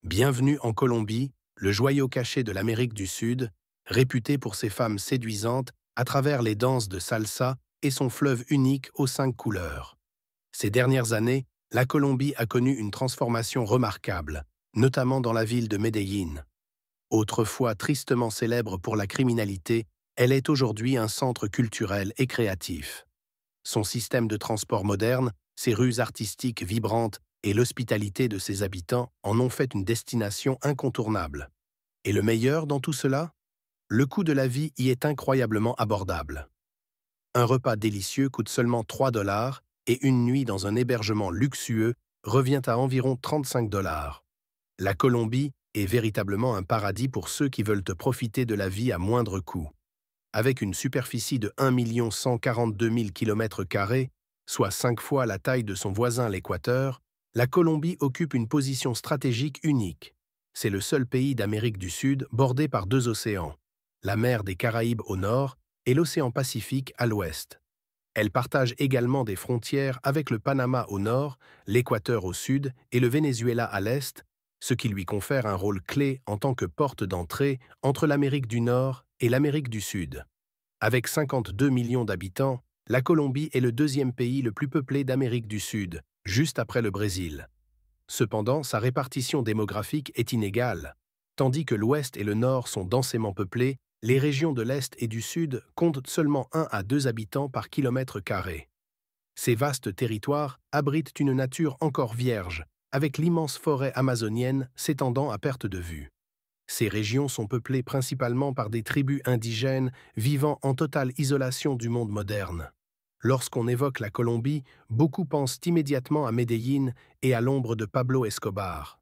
Bienvenue en Colombie, le joyau caché de l'Amérique du Sud, réputé pour ses femmes séduisantes à travers les danses de salsa et son fleuve unique aux 5 couleurs. Ces dernières années, la Colombie a connu une transformation remarquable, notamment dans la ville de Medellín. Autrefois tristement célèbre pour la criminalité, elle est aujourd'hui un centre culturel et créatif. Son système de transport moderne, ses rues artistiques vibrantes et l'hospitalité de ses habitants en ont fait une destination incontournable. Et le meilleur dans tout cela? Le coût de la vie y est incroyablement abordable. Un repas délicieux coûte seulement 3 dollars et une nuit dans un hébergement luxueux revient à environ 35 dollars. La Colombie est véritablement un paradis pour ceux qui veulent profiter de la vie à moindre coût. Avec une superficie de 1 142 000 km², soit 5 fois la taille de son voisin l'Équateur, la Colombie occupe une position stratégique unique. C'est le seul pays d'Amérique du Sud bordé par deux océans, la mer des Caraïbes au nord et l'océan Pacifique à l'ouest. Elle partage également des frontières avec le Panama au nord, l'Équateur au sud et le Venezuela à l'est, ce qui lui confère un rôle clé en tant que porte d'entrée entre l'Amérique du Nord et l'Amérique du Sud. Avec 52 millions d'habitants, la Colombie est le deuxième pays le plus peuplé d'Amérique du Sud, juste après le Brésil. Cependant, sa répartition démographique est inégale. Tandis que l'Ouest et le Nord sont densément peuplés, les régions de l'Est et du Sud comptent seulement 1 à 2 habitants par kilomètre carré. Ces vastes territoires abritent une nature encore vierge, avec l'immense forêt amazonienne s'étendant à perte de vue. Ces régions sont peuplées principalement par des tribus indigènes vivant en totale isolation du monde moderne. Lorsqu'on évoque la Colombie, beaucoup pensent immédiatement à Medellín et à l'ombre de Pablo Escobar.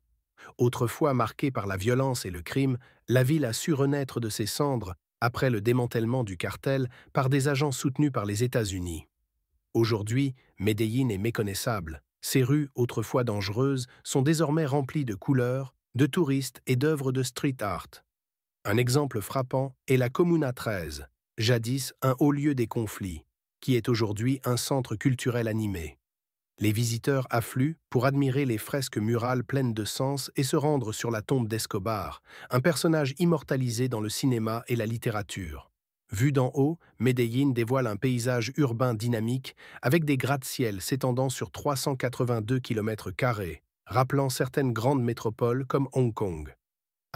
Autrefois marquée par la violence et le crime, la ville a su renaître de ses cendres après le démantèlement du cartel par des agents soutenus par les États-Unis. Aujourd'hui, Medellín est méconnaissable. Ses rues, autrefois dangereuses, sont désormais remplies de couleurs, de touristes et d'œuvres de street art. Un exemple frappant est la Comuna 13, jadis un haut lieu des conflits, qui est aujourd'hui un centre culturel animé. Les visiteurs affluent pour admirer les fresques murales pleines de sens et se rendre sur la tombe d'Escobar, un personnage immortalisé dans le cinéma et la littérature. Vu d'en haut, Medellín dévoile un paysage urbain dynamique avec des gratte-ciel s'étendant sur 382 km², rappelant certaines grandes métropoles comme Hong Kong.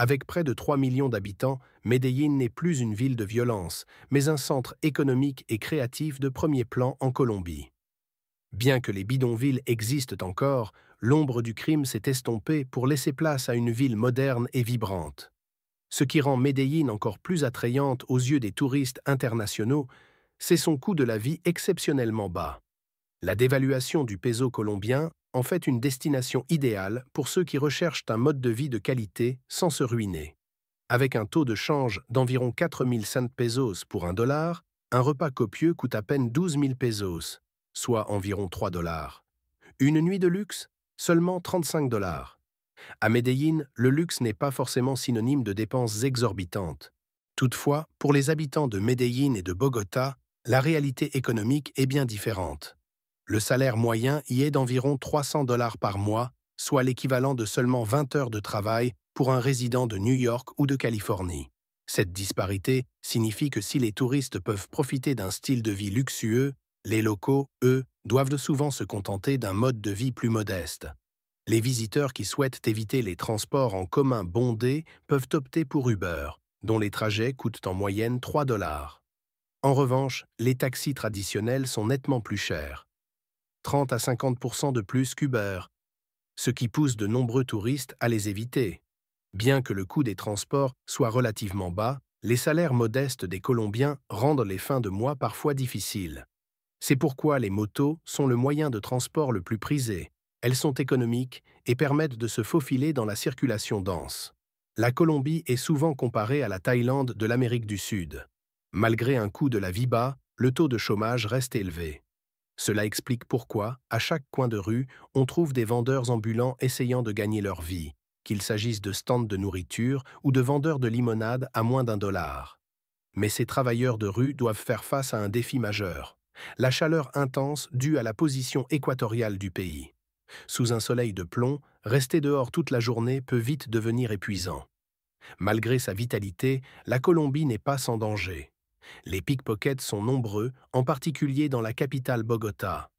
Avec près de 3 millions d'habitants, Medellín n'est plus une ville de violence, mais un centre économique et créatif de premier plan en Colombie. Bien que les bidonvilles existent encore, l'ombre du crime s'est estompée pour laisser place à une ville moderne et vibrante. Ce qui rend Medellín encore plus attrayante aux yeux des touristes internationaux, c'est son coût de la vie exceptionnellement bas. La dévaluation du peso colombien en fait une destination idéale pour ceux qui recherchent un mode de vie de qualité sans se ruiner. Avec un taux de change d'environ 4005 pesos pour 1 dollar, un repas copieux coûte à peine 12 000 pesos, soit environ 3 dollars. Une nuit de luxe, seulement 35 dollars. À Medellín, le luxe n'est pas forcément synonyme de dépenses exorbitantes. Toutefois, pour les habitants de Medellín et de Bogota, la réalité économique est bien différente. Le salaire moyen y est d'environ 300 dollars par mois, soit l'équivalent de seulement 20 heures de travail pour un résident de New York ou de Californie. Cette disparité signifie que si les touristes peuvent profiter d'un style de vie luxueux, les locaux, eux, doivent souvent se contenter d'un mode de vie plus modeste. Les visiteurs qui souhaitent éviter les transports en commun bondés peuvent opter pour Uber, dont les trajets coûtent en moyenne 3 dollars. En revanche, les taxis traditionnels sont nettement plus chers, 30 à 50% de plus qu'Uber, ce qui pousse de nombreux touristes à les éviter. Bien que le coût des transports soit relativement bas, les salaires modestes des Colombiens rendent les fins de mois parfois difficiles. C'est pourquoi les motos sont le moyen de transport le plus prisé. Elles sont économiques et permettent de se faufiler dans la circulation dense. La Colombie est souvent comparée à la Thaïlande de l'Amérique du Sud. Malgré un coût de la vie bas, le taux de chômage reste élevé. Cela explique pourquoi, à chaque coin de rue, on trouve des vendeurs ambulants essayant de gagner leur vie, qu'il s'agisse de stands de nourriture ou de vendeurs de limonade à moins d'1 dollar. Mais ces travailleurs de rue doivent faire face à un défi majeur, la chaleur intense due à la position équatoriale du pays. Sous un soleil de plomb, rester dehors toute la journée peut vite devenir épuisant. Malgré sa vitalité, la Colombie n'est pas sans danger. Les pickpockets sont nombreux, en particulier dans la capitale Bogota.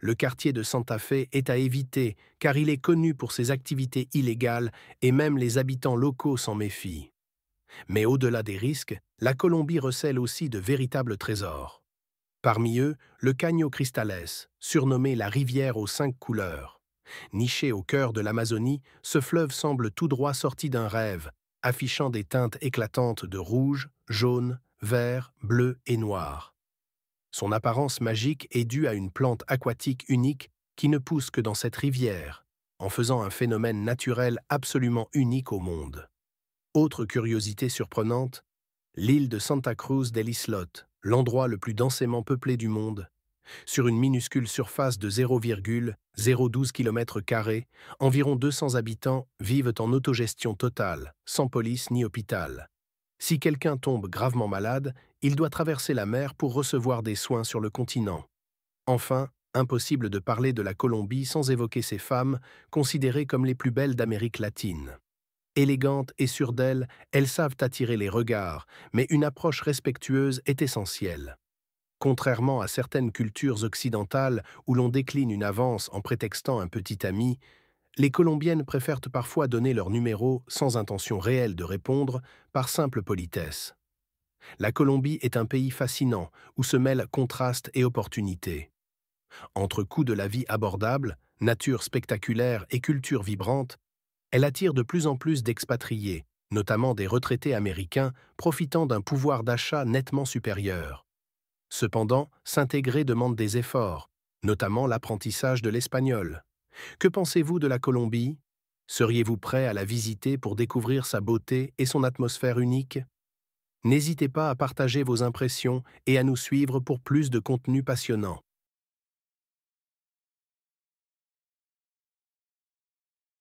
Le quartier de Santa Fe est à éviter car il est connu pour ses activités illégales et même les habitants locaux s'en méfient. Mais au-delà des risques, la Colombie recèle aussi de véritables trésors. Parmi eux, le Caño Cristales, surnommé la rivière aux 5 couleurs. Niché au cœur de l'Amazonie, ce fleuve semble tout droit sorti d'un rêve, affichant des teintes éclatantes de rouge, jaune, vert, bleu et noir. Son apparence magique est due à une plante aquatique unique qui ne pousse que dans cette rivière, en faisant un phénomène naturel absolument unique au monde. Autre curiosité surprenante, l'île de Santa Cruz del Islote, l'endroit le plus densément peuplé du monde. Sur une minuscule surface de 0,012 km², environ 200 habitants vivent en autogestion totale, sans police ni hôpital. Si quelqu'un tombe gravement malade, il doit traverser la mer pour recevoir des soins sur le continent. Enfin, impossible de parler de la Colombie sans évoquer ces femmes, considérées comme les plus belles d'Amérique latine. Élégantes et sûres d'elles, elles savent attirer les regards, mais une approche respectueuse est essentielle. Contrairement à certaines cultures occidentales où l'on décline une avance en prétextant un petit ami, les Colombiennes préfèrent parfois donner leur numéro sans intention réelle de répondre, par simple politesse. La Colombie est un pays fascinant où se mêlent contrastes et opportunités. Entre coûts de la vie abordable, nature spectaculaire et culture vibrante, elle attire de plus en plus d'expatriés, notamment des retraités américains profitant d'un pouvoir d'achat nettement supérieur. Cependant, s'intégrer demande des efforts, notamment l'apprentissage de l'espagnol. Que pensez-vous de la Colombie? Seriez-vous prêt à la visiter pour découvrir sa beauté et son atmosphère unique? N'hésitez pas à partager vos impressions et à nous suivre pour plus de contenus passionnants.